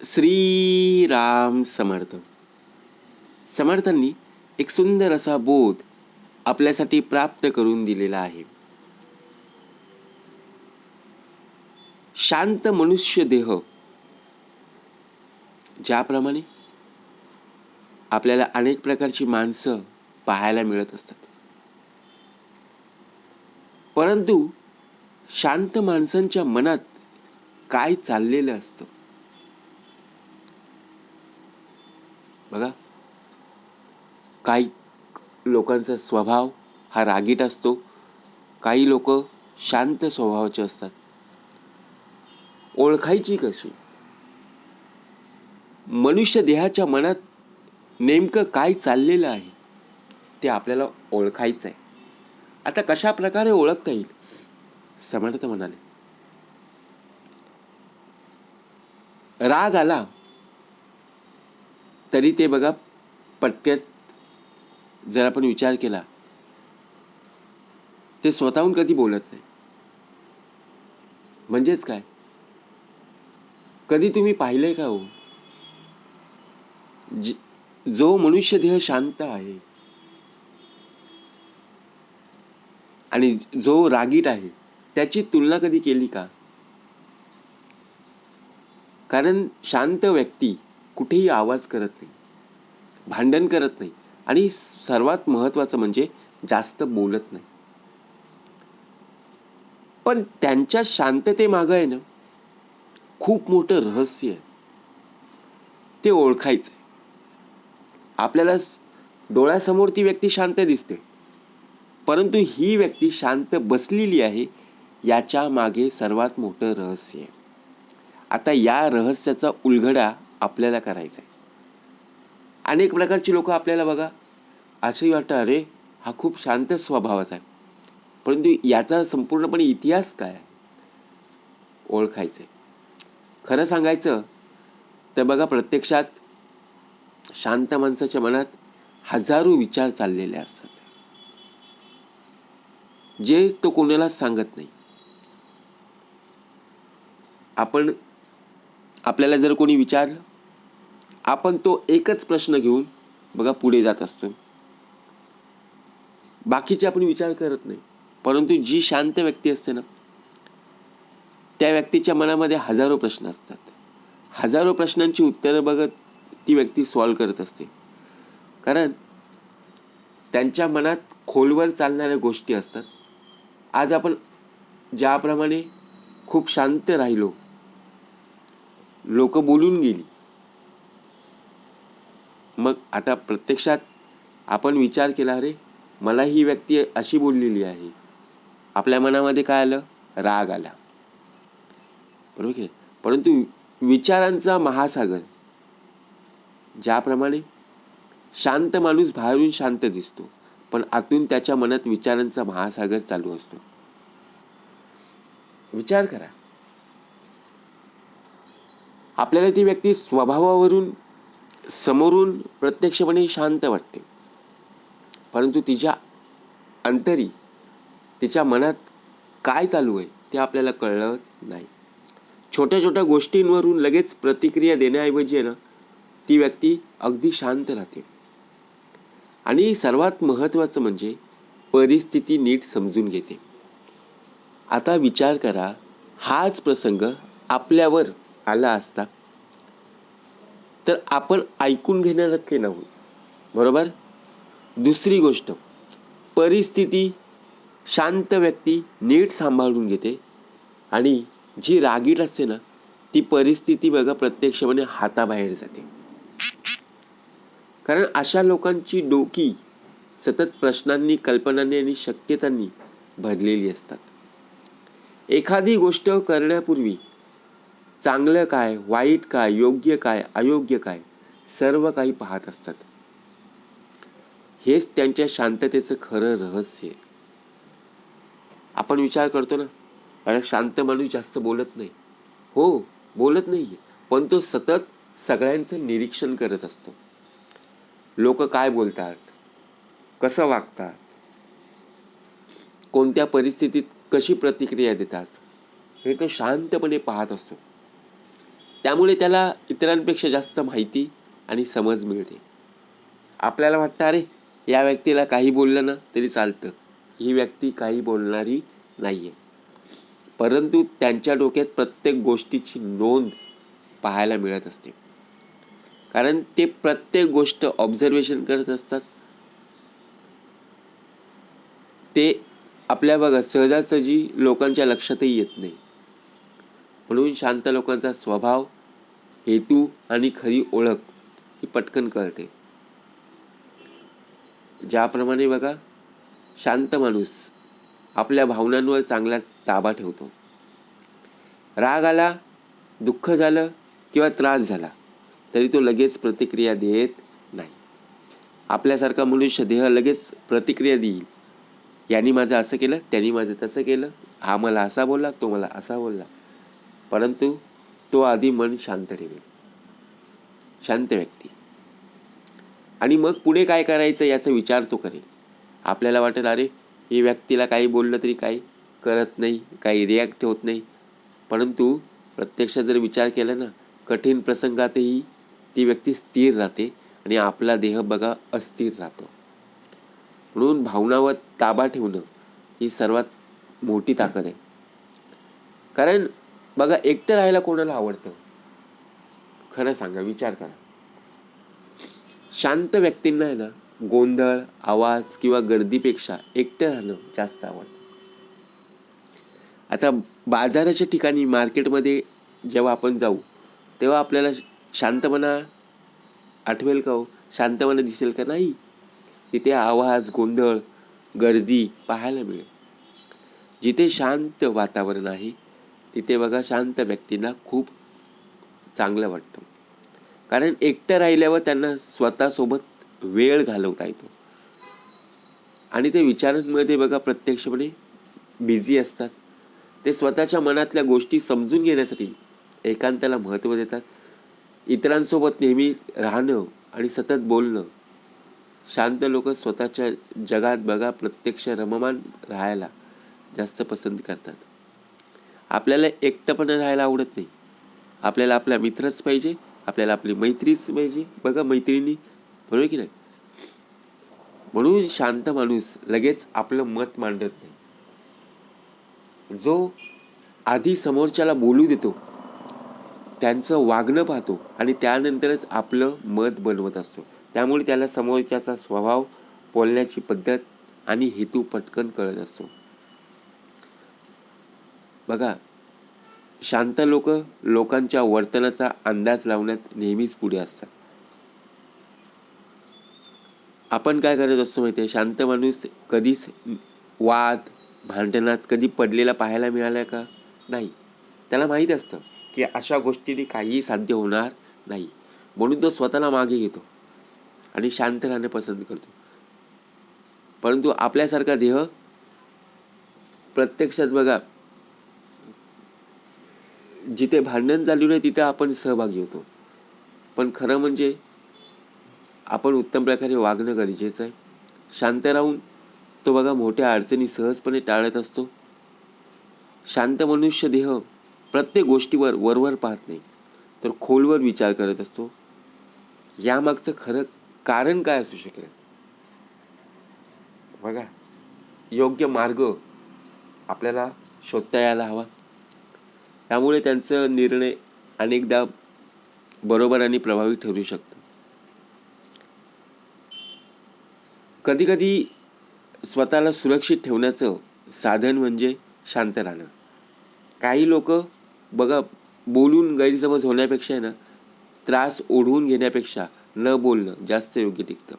श्री राम समर्थ. समर्थांनी एक सुंदर असा बोध आपल्यासाठी प्राप्त करून दिलेला आहे. शांत मनुष्य देह, ज्याप्रमाणे आपल्याला अनेक प्रकारची माणसं पाहायला मिळत असतात, परंतु शांत माणसांच्या मनात काय चाललेलं असतं बघा. काही लोकांचा स्वभाव हा रागीट असतो, काही लोक शांत स्वभावाचे असतात. ओळखायची कशी? मनुष्य देहाच्या मनात नेमकं काय चाललेलं आहे ते आपल्याला ओळखायचं आहे. आता कशा प्रकारे ओळखता येईल? समर्थ म्हणाले, राग आला तरी ते बघा पटक्यात जर आपण विचार केला, ते स्वतःहून कधी बोलत नाही. म्हणजेच काय? कधी तुम्ही पाहिलंय का हो, जो मनुष्य देह शांत आहे आणि जो रागीट आहे त्याची तुलना कधी केली का? कारण शांत व्यक्ती कुठेही आवाज करत नाही, भांडण करत नाही आणि सर्वात महत्त्वाचं म्हणजे जास्त बोलत नाही. पण त्यांच्या शांततेमागं आहे ना, खूप मोठं रहस्य आहे. ते ओळखायचं आहे. आपल्याला डोळ्यासमोर ती व्यक्ती शांत दिसते, परंतु ही व्यक्ती शांत बसलेली आहे याच्या मागे सर्वात मोठं रहस्य आहे. आता या रहस्याचा उलगडा आपल्याला करायचा आहे. अनेक प्रकारची लोक आपल्याला बघा असंही वाटतं, अरे हा खूप शांत स्वभावाचा आहे, परंतु याचा संपूर्णपणे इतिहास काय आहे ओळखायचं आहे. खरं सांगायचं तर बघा, प्रत्यक्षात शांत माणसाच्या मनात हजारो विचार चाललेले असतात, जे तो कोणालाच सांगत नाही. आपल्याला जर कोणी विचारलं, आपण तो एकच प्रश्न घेऊन बघा पुढे जात असतो. बाकीचे आपण विचार करत नाही. परंतु जी शांत व्यक्ती असते ना, त्या व्यक्तीच्या मनामध्ये हजारो प्रश्न असतात. हजारो प्रश्नांची उत्तरं बघत ती व्यक्ती सॉल्व करत असते. कारण त्यांच्या मनात खोलवर चालणाऱ्या गोष्टी असतात. आज आपण ज्याप्रमाणे खूप शांत राहिलो, लोक बोलून गेली, मग आता प्रत्यक्षात आपण विचार केला, अरे मला ही व्यक्ती अशी बोललेली आहे, आपल्या मनामध्ये काय आलं? राग आला, बरोबर की नाही? परंतु विचारांचा महासागर, ज्याप्रमाणे शांत माणूस बाहेरून शांत दिसतो, पण आतून त्याच्या मनात विचारांचा महासागर चालू असतो. विचार करा, आपल्याला ती व्यक्ती स्वभावावरून समोरून प्रत्यक्षपणे शांत वाटते, परंतु तिच्या अंतरी, तिच्या मनात काय चालू आहे ते आपल्याला कळत नाही. छोट्या छोट्या गोष्टींवरून लगेच प्रतिक्रिया देण्याऐवजी आहे ना, ती व्यक्ती अगदी शांत राहते. आणि सर्वात महत्त्वाचं म्हणजे परिस्थिती नीट समजून घेते. आता विचार करा, हाच प्रसंग आपल्यावर आला असता तर आपण ऐकून घेणाऱ्यातले नव्हतो, बरोबर? दुसरी गोष्ट, परिस्थिती शांत व्यक्ती नीट सांभाळून घेते आणि जी रागीट असते ना, ती परिस्थिती बघा प्रत्यक्षपणे हाताबाहेर जाते. कारण अशा लोकांची डोकी सतत प्रश्नांनी, कल्पनांनी आणि शक्यतांनी भरलेली असतात. एखादी गोष्ट करण्यापूर्वी चांगलं काय, वाईट काय, योग्य काय, अयोग्य काय, सर्व काही पाहत असतात. हेच त्यांच्या शांततेचं खरं रहस्य आहे. आपण विचार करतो ना, अरे शांत माणूस जास्त बोलत नाही. हो, बोलत नाहीये, पण तो सतत सगळ्यांचं निरीक्षण करत असतो. लोक काय बोलतात, कसं वागतात, कोणत्या परिस्थितीत कशी प्रतिक्रिया देतात, हे तो शांतपणे पाहत असतो. त्यामुळे त्याला इतरांपेक्षा जास्त माहिती आणि समज मिळते. आपल्याला वाटतं अरे या व्यक्तीला काही बोललं ना तरी चालतं, ही व्यक्ती काही बोलणारी नाही आहे. परंतु त्यांच्या डोक्यात प्रत्येक गोष्टीची नोंद पाहायला मिळत असते, कारण ते प्रत्येक गोष्ट ऑब्झर्वेशन करत असतात. ते आपल्या बघा सहजासहजी लोकांच्या लक्षातही येत नाही. म्हणून शांत लोकांचा स्वभाव, हेतू आणि खरी ओळख ही पटकन कळते. ज्याप्रमाणे बघा शांत माणूस आपल्या भावनांवर चांगला ताबा ठेवतो. राग आला, दुःख झालं किंवा त्रास झाला तरी तो लगेच प्रतिक्रिया देत नाही. आपल्यासारखा मनुष्य देह लगेच प्रतिक्रिया देईल. यांनी माझं असं केलं, त्यांनी माझं तसं केलं, हा मला असा बोलला, तो मला असा बोलला. परंतु तो आधी मन शांत ठेवेल, शांत व्यक्ती, आणि मग पुढे काय करायचं याचा विचार तो करेल. आपल्याला वाटेल अरे ही व्यक्तीला काही बोललं तरी काही करत नाही, काही रिॲक्ट होत नाही. परंतु प्रत्यक्षात जर विचार केला ना, कठीण प्रसंगातही ती व्यक्ती स्थिर राहते आणि आपला देह बघा अस्थिर राहतो. म्हणून भावनावर ताबा ठेवणं ही सर्वात मोठी ताकद आहे. कारण बघा एकटं राहायला कोणाला आवडतं? खरं सांगा, विचार करा. शांत व्यक्तींना आहे ना गोंधळ, आवाज किंवा गर्दीपेक्षा एकटं राहणं जास्त आवडतं. आता बाजाराच्या ठिकाणी, मार्केटमध्ये जेव्हा आपण जाऊ तेव्हा आपल्याला शांतपणा आठवेल का हो? शांतपणा दिसेल का? नाही. तिथे आवाज, गोंधळ, गर्दी पाहायला मिळेल. जिथे शांत वातावरण आहे तिथे बघा शांत व्यक्तींना खूप चांगलं वाटतं. कारण एकटं राहिल्यावर त्यांना स्वतःसोबत वेळ घालवता येतो आणि ते विचारांमध्ये बघा प्रत्यक्षपणे बिझी असतात. ते स्वतःच्या मनातल्या गोष्टी समजून घेण्यासाठी एकांताला महत्त्व देतात. इतरांसोबत नेहमी राहणं आणि सतत बोलणं. शांत लोक स्वतःच्या जगात बघा प्रत्यक्ष रममाण राहायला जास्त पसंत करतात. आपल्याला एकटपणे राहायला आवडत नाही. आपल्याला आपला मित्रच पाहिजे, आपल्याला आपली मैत्रीच पाहिजे. बघा मैत्रिणी, बरोबर की नाही? म्हणून शांत माणूस लगेच आपलं मत मांडत नाही. जो आधी समोरच्याला बोलू देतो, त्यांचं वागणं पाहतो आणि त्यानंतरच आपलं मत बनवत असतो. त्यामुळे त्याला समोरच्याचा स्वभाव, बोलण्याची पद्धत आणि हेतू पटकन कळत असतो. बघा शांत लोक लोकांच्या वर्तनाचा अंदाज लावण्यात नेहमीच पुढे असतात. आपण काय करत असतो माहिती आहे? शांत माणूस कधीच वाद, भांडणात कधी पडलेला पाहायला मिळाला का? नाही. त्याला माहीत असतं की अशा गोष्टीने काहीही साध्य होणार नाही. म्हणून तो स्वतःला मागे घेतो आणि शांत राहणं पसंत करतो. परंतु आपल्यासारखा देह प्रत्यक्षात बघा जिथे भांडण चालू नाही तिथे आपण सहभागी होतो. पण खरं म्हणजे आपण उत्तम प्रकारे वागणं गरजेचं आहे. शांत राहून तो बघा मोठ्या अडचणी सहजपणे टाळत असतो. शांत मनुष्य देह प्रत्येक गोष्टीवर वरवर पाहत नाही, तर खोलवर विचार करत असतो. यामागचं खरं कारण काय असू शकेल? बघा योग्य मार्ग आपल्याला शोधता यायला हवा. त्यामुळे त्यांचं निर्णय अनेकदा बरोबर आणि प्रभावी ठरू शकतं. कधी कधी स्वतःला सुरक्षित ठेवण्याचं साधन म्हणजे शांत राहणं. काही लोक बघा बोलून गैरसमज होण्यापेक्षा आहे ना त्रास ओढवून घेण्यापेक्षा न बोलणं जास्त योग्य टिकतं.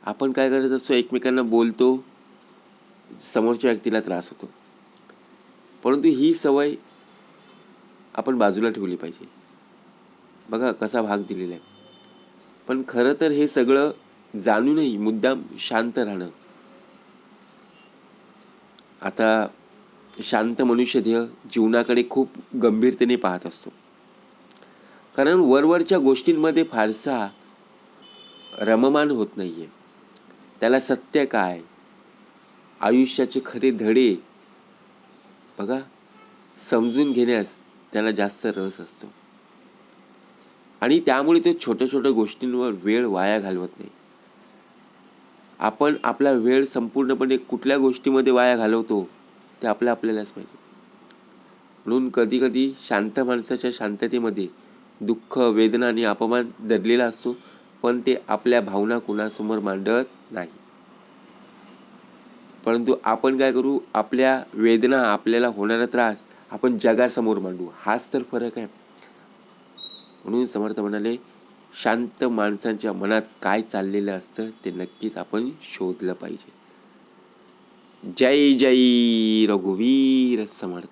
आपण काय करत असतो? एकमेकांना बोलतो, समोरच्या व्यक्तीला त्रास होतो. परंतु ही सवय आपण बाजूला ठेवली पाहिजे. बघा कसा भाग दिलेला आहे. पण खरं तर हे सगळं जाणूनही मुद्दाम शांत राहणं. आता शांत मनुष्य देह जीवनाकडे खूप गंभीरतेने पाहत असतो. कारण वरवरच्या गोष्टींमध्ये फारसा रममाण होत नाहीये. त्याला सत्य काय, आयुष्याचे खरे धडे बघा समजून घेण्यास त्याला जास्त रस असतो आणि त्यामुळे तो छोट्या छोट्या गोष्टींवर वेळ वाया घालवत नाही. आपण आपला वेळ संपूर्णपणे कुठल्या गोष्टीमध्ये वाया घालवतो ते आपल्यालाच माहिती. म्हणून कधी कधी शांत माणसाच्या शांततेमध्ये दुःख, वेदना आणि अपमान दडलेला असतो, पण ते आपल्या भावना कुणासमोर मांडत नाही. परंतु आपण काय करू, आपल्या वेदना, आपल्याला होणारा त्रास आपण जगासमोर मांडू. हाच तर फरक आहे. म्हणून समर्थ म्हणाले, शांत माणसांच्या मनात काय चाललेलं असतं ते नक्कीच आपण शोधलं पाहिजे. जय जय रघुवीर समर्थ.